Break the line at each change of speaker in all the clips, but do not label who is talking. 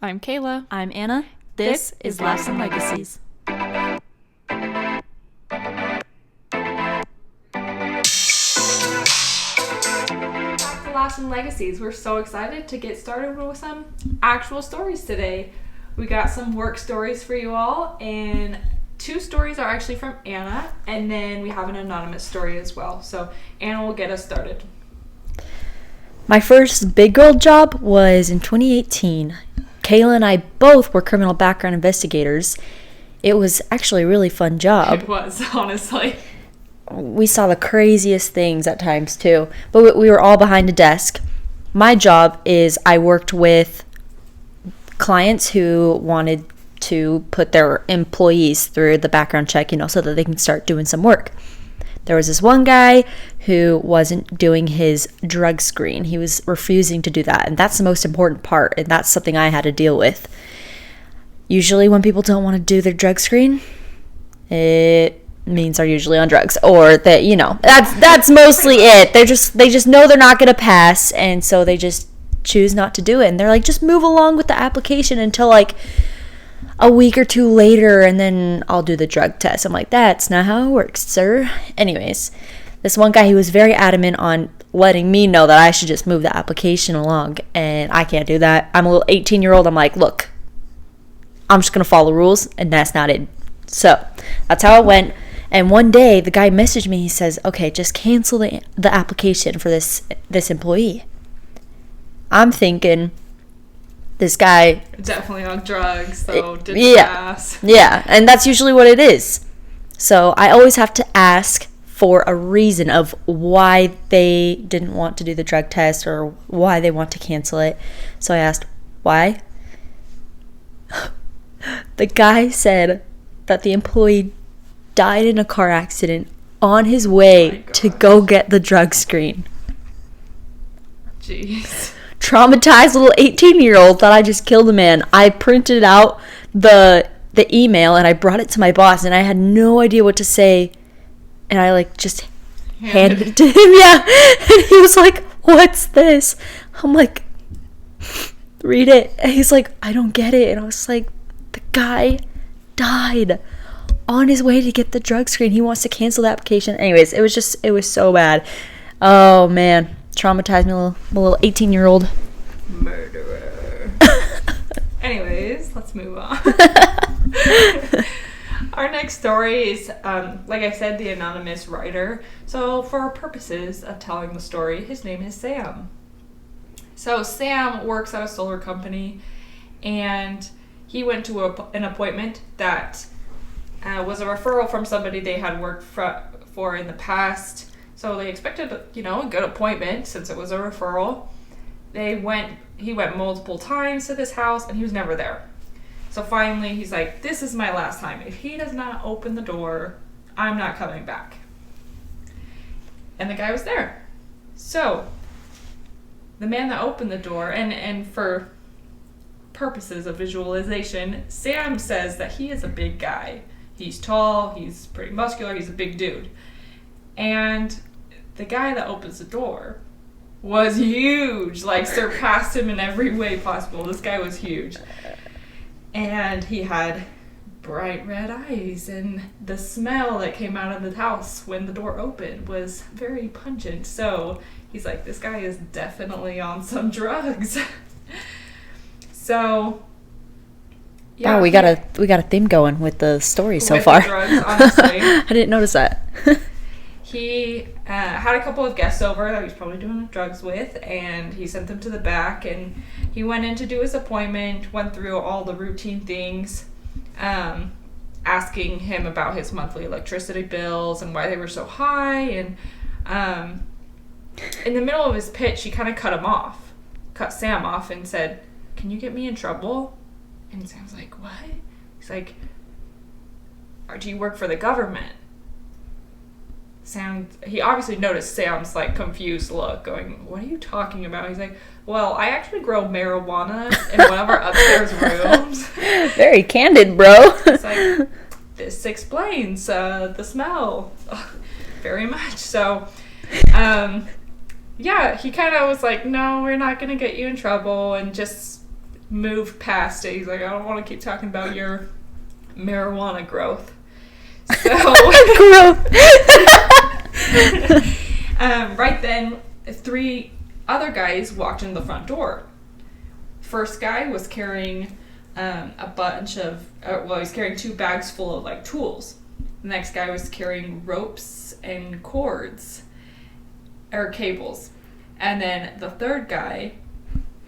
I'm Kayla.
I'm Anna. This is Laughs and Legacies.
Back to Laughs and Legacies. We're so excited to get started with some actual stories today. We got some work stories for you all, and 2 stories are actually from Anna, and then we have an anonymous story as well. So Anna will get us started.
My first big girl job was in 2018. Kayla and I both were criminal background investigators. It was actually a really fun job.
It was, honestly.
We saw the craziest things at times too, but we were all behind a desk. My job is I worked with clients who wanted to put their employees through the background check, so that they can start doing some work. There was this one guy who wasn't doing his drug screen. He was refusing to do that, and that's the most important part, and that's something I had to deal with. Usually when people don't want to do their drug screen, it means they're usually on drugs, or that, that's mostly it. They just know they're not going to pass, and so they just choose not to do it. And they're like, just move along with the application until a week or 2 later, and then I'll do the drug test. I'm like, that's not how it works, sir. Anyways, this one guy, he was very adamant on letting me know that I should just move the application along, and I can't do that. I'm a little 18-year-old. I'm like, look, I'm just going to follow the rules, and that's not it. So that's how it went. And one day, the guy messaged me. He says, okay, just cancel the application for this employee. I'm thinking, this guy
definitely on drugs, so didn't pass.
Yeah, and that's usually what it is. So I always have to ask for a reason of why they didn't want to do the drug test or why they want to cancel it. So I asked, why? The guy said that the employee died in a car accident on his way to go get the drug screen.
Jeez.
Traumatized little 18-year-old thought I just killed a man. I printed out the email and I brought it to my boss, and I had no idea what to say, and I just handed it to him. Yeah, and he was like, what's this? I'm like, read it. And he's like, I don't get it. And I was like, the guy died on his way to get the drug screen. He wants to cancel the application. Anyways, it was so bad. Oh man, traumatized me, a little 18-year-old
murderer. Anyways, let's move on. Our next story is, like I said, the anonymous writer. So for purposes of telling the story, his name is Sam. So Sam works at a solar company, and he went to an appointment that was a referral from somebody they had worked for in the past. So they expected, a good appointment since it was a referral. He went multiple times to this house, and he was never there. So finally, he's like, this is my last time. If he does not open the door, I'm not coming back. And the guy was there. So the man that opened the door, and for purposes of visualization, Sam says that he is a big guy. He's tall, he's pretty muscular, he's a big dude. And the guy that opens the door was huge, surpassed him in every way possible. This guy was huge. And he had bright red eyes, and the smell that came out of the house when the door opened was very pungent. So he's like, this guy is definitely on some drugs. So yeah,
we got a theme going with the story so far.
Drugs, honestly.
I didn't notice that.
He had a couple of guests over that he was probably doing drugs with, and he sent them to the back, and he went in to do his appointment, went through all the routine things, asking him about his monthly electricity bills and why they were so high, and in the middle of his pitch, he kind of cut Sam off and said, can you get me in trouble? And Sam's like, what? He's like, do you work for the government? He obviously noticed Sam's confused look, going, what are you talking about? He's like, well, I actually grow marijuana in one of our upstairs rooms.
Very candid, bro.
It's like, this explains the smell very much. So, yeah, he kind of was like, no, we're not going to get you in trouble, and just moved past it. He's like, I don't want to keep talking about your marijuana growth. So right then, 3 other guys walked in the front door. First guy was carrying a bunch of, he's carrying 2 bags full of like tools. The next guy was carrying ropes and cords or cables. And then the third guy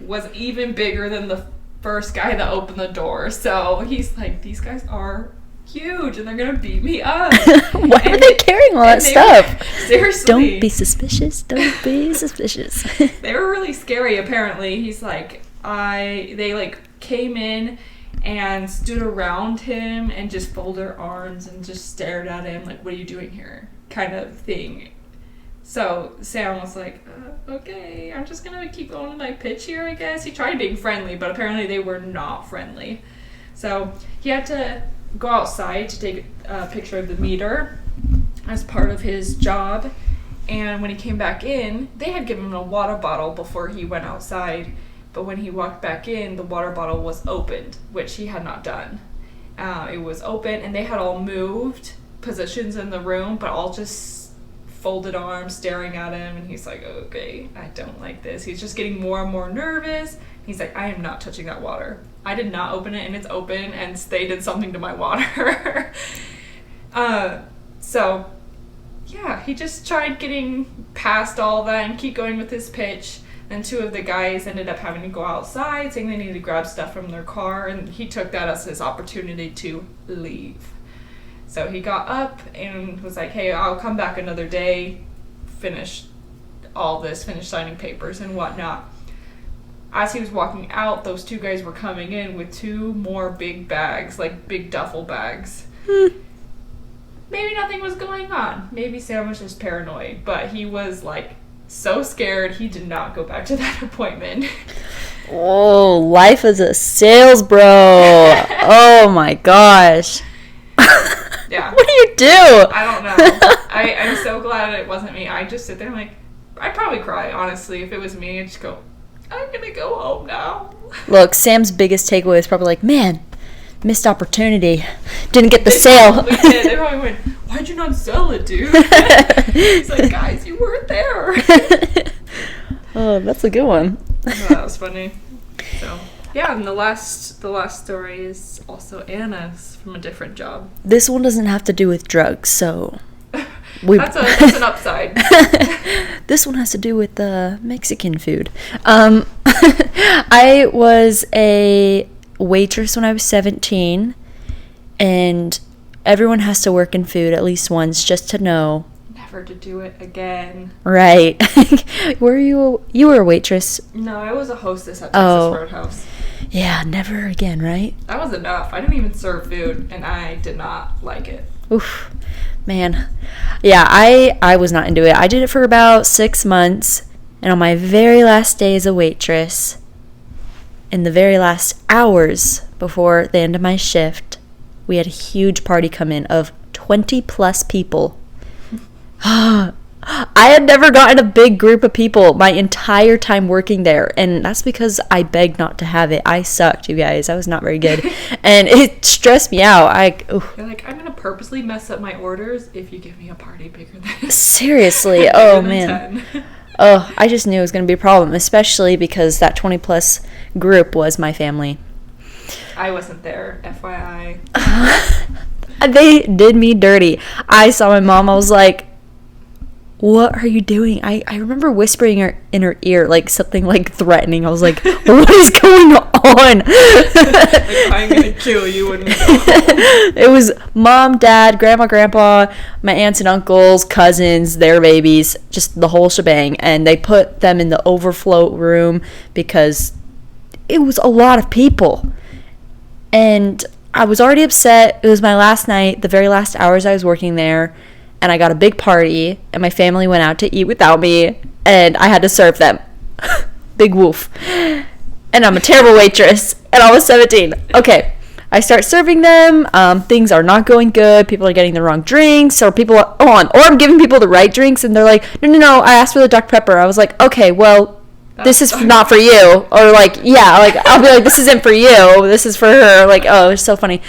was even bigger than the first guy that opened the door. So he's like, these guys are huge and they're gonna beat me up.
Why are they carrying all that stuff?
Seriously.
Don't be suspicious. Don't be suspicious.
They were really scary, apparently. He's like, they like came in and stood around him and just folded their arms and just stared at him like, what are you doing here? Kind of thing. So Sam was like, okay, I'm just gonna keep going with my pitch here, I guess. He tried being friendly, but apparently they were not friendly. So he had to go outside to take a picture of the meter as part of his job. And when he came back in, they had given him a water bottle before he went outside. But when he walked back in, the water bottle was opened, which he had not done. It was open, and they had all moved positions in the room, but all just folded arms staring at him. And he's like, okay, I don't like this. He's just getting more and more nervous. He's like, I am not touching that water. I did not open it, and it's open, and they did something to my water. So, yeah, he just tried getting past all that and keep going with his pitch. And 2 of the guys ended up having to go outside, saying they needed to grab stuff from their car, and he took that as his opportunity to leave. So he got up and was like, hey, I'll come back another day, finish all this, finish signing papers and whatnot. As he was walking out, those 2 guys were coming in with 2 more big bags, like big duffel bags. Maybe nothing was going on. Maybe Sam was just paranoid, but he was like so scared he did not go back to that appointment.
Oh, life as a sales bro. Oh my gosh.
Yeah.
What do you do?
I don't know. I'm so glad it wasn't me. I just sit there and like, I'd probably cry, honestly. If it was me, I'd just go, I'm gonna go home now.
Look, Sam's biggest takeaway is probably like, man, missed opportunity. Didn't get the sale.
They probably went, why'd you not sell it, dude? He's like, guys, you weren't there.
Oh, that's a good one.
Oh, that was funny. So, yeah, and the last story is also Anna's from a different job.
This one doesn't have to do with drugs, so
that's an upside.
This one has to do with Mexican food. I was a waitress when I was 17, and everyone has to work in food at least once just to know.
Never to do it again.
Right. You were a waitress?
No, I was a hostess at Texas Roadhouse.
Yeah, never again, right?
That was enough. I didn't even serve food, and I did not like it.
Oof, man. Yeah, I was not into it. I did it for about 6 months, and on my very last day as a waitress, in the very last hours before the end of my shift, we had a huge party come in of 20 plus people. I had never gotten a big group of people my entire time working there, and that's because I begged not to have it. I sucked, you guys. I was not very good, and it stressed me out.
You're like, I'm gonna purposely mess up my orders if you give me a party bigger than
seriously. Oh man. Oh, I just knew it was gonna be a problem, especially because that 20 plus group was my family.
I wasn't there, FYI.
They did me dirty. I saw my mom. I was like, what are you doing? I remember whispering in her ear, like something like threatening. I was like, what is going on?
Like, I'm gonna kill you when we go home.
It was mom, dad, grandma, grandpa, my aunts and uncles, cousins, their babies, just the whole shebang. And they put them in the overflow room because it was a lot of people. And I was already upset. It was my last night, the very last hours I was working there. And I got a big party, and my family went out to eat without me, and I had to serve them. Big woof. And I'm a terrible waitress, and I was 17. Okay, I start serving them. Things are not going good. People are getting the wrong drinks, or or I'm giving people the right drinks, and they're like, no, I asked for the Dr. Pepper. I was like, okay, well, this is not for you, or like, yeah, like I'll be like, this isn't for you, this is for her, like, oh, it's so funny.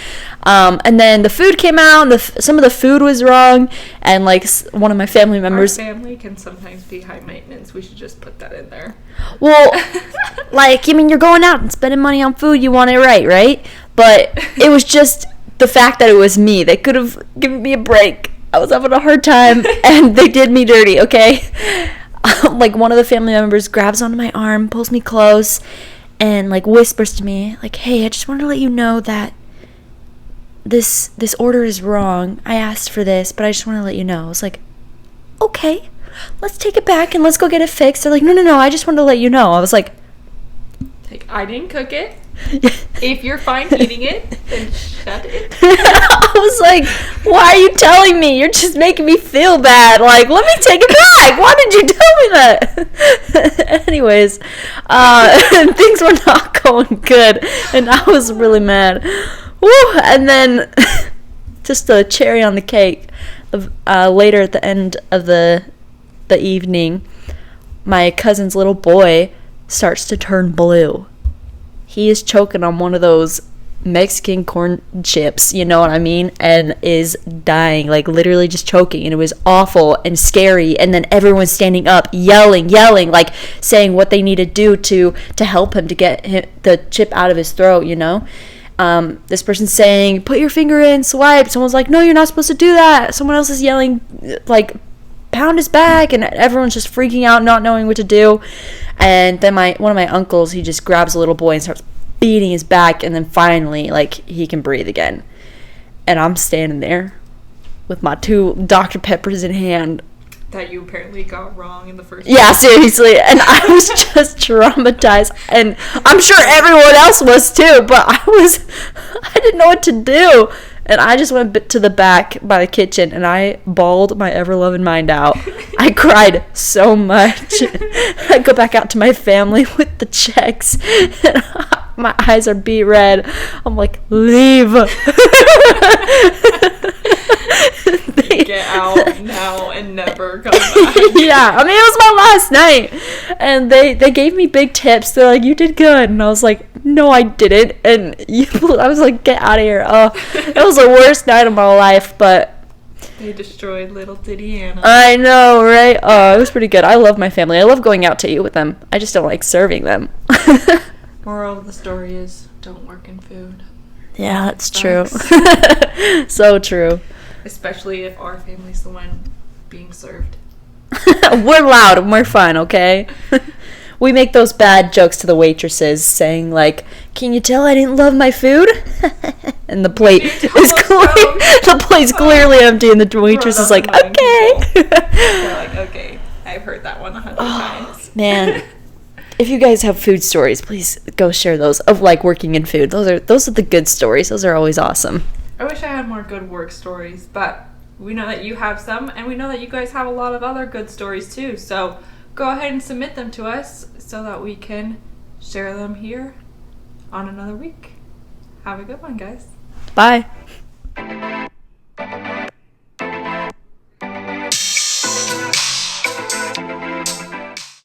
And then the food came out, and some of the food was wrong, and like one of my family members.
Our family can sometimes be high maintenance. We should just put that in there.
Well, like, I mean, you're going out and spending money on food, you want it right? But it was just the fact that it was me. They could have given me a break. I was having a hard time, and they did me dirty, okay? Like, one of the family members grabs onto my arm, pulls me close, and like whispers to me, like, hey, I just wanted to let you know that this order is wrong. I asked for this, but I just want to let you know. I was like, okay, let's take it back and let's go get it fixed. They're like, no, I just wanted to let you know. I was like
I didn't cook it. If you're fine eating it, then shut it.
I was like, why are you telling me? You're just making me feel bad. Like, let me take it back. Why did you tell me that? Anyways, things were not going good, and I was really mad. Woo! And then, just a cherry on the cake, later at the end of the evening, my cousin's little boy starts to turn blue. He is choking on one of those Mexican corn chips, you know what I mean, and is dying, like literally just choking, and it was awful and scary. And then everyone's standing up, yelling, like saying what they need to do to help him to get the chip out of his throat, you know. This person's saying, put your finger in, swipe. Someone's like, no, you're not supposed to do that. Someone else is yelling, like, pound his back, and everyone's just freaking out, not knowing what to do. And then one of my uncles, he just grabs a little boy and starts beating his back, and then finally, like, he can breathe again. And I'm standing there with my 2 Dr. Peppers in hand.
That you apparently got wrong in the first
Yeah, seriously. And I was just traumatized. And I'm sure everyone else was too, but I didn't know what to do. And I just went to the back by the kitchen, and I bawled my ever-loving mind out. I cried so much. I go back out to my family with the checks, and my eyes are beet red. I'm like, leave.
Get out now and never come back.
Yeah, I mean, it was my last night, and they gave me big tips. They're like, you did good, and I was like, no, I didn't. And I was like, get out of here. Oh, it was the worst night of my life, but
they destroyed little Diddy Anna.
I know, right? Oh, it was pretty good. I love my family. I love going out to eat with them. I just don't like serving them.
Moral of the story is, don't work in food.
Yeah, that's true. So true.
Especially if our family's the one being served.
We're loud and we're fun, okay? We make those bad jokes to the waitresses, saying like, "Can you tell I didn't love my food?" And the plate is clearly empty, and the waitress is like, "Okay."
They're like, "Okay, I've heard that one 100 times."
Man, if you guys have food stories, please go share those of like working in food. Those are the good stories. Those are always awesome.
I wish I had more good work stories, but we know that you have some, and we know that you guys have a lot of other good stories too. So go ahead and submit them to us so that we can share them here on another week. Have a good one, guys.
Bye.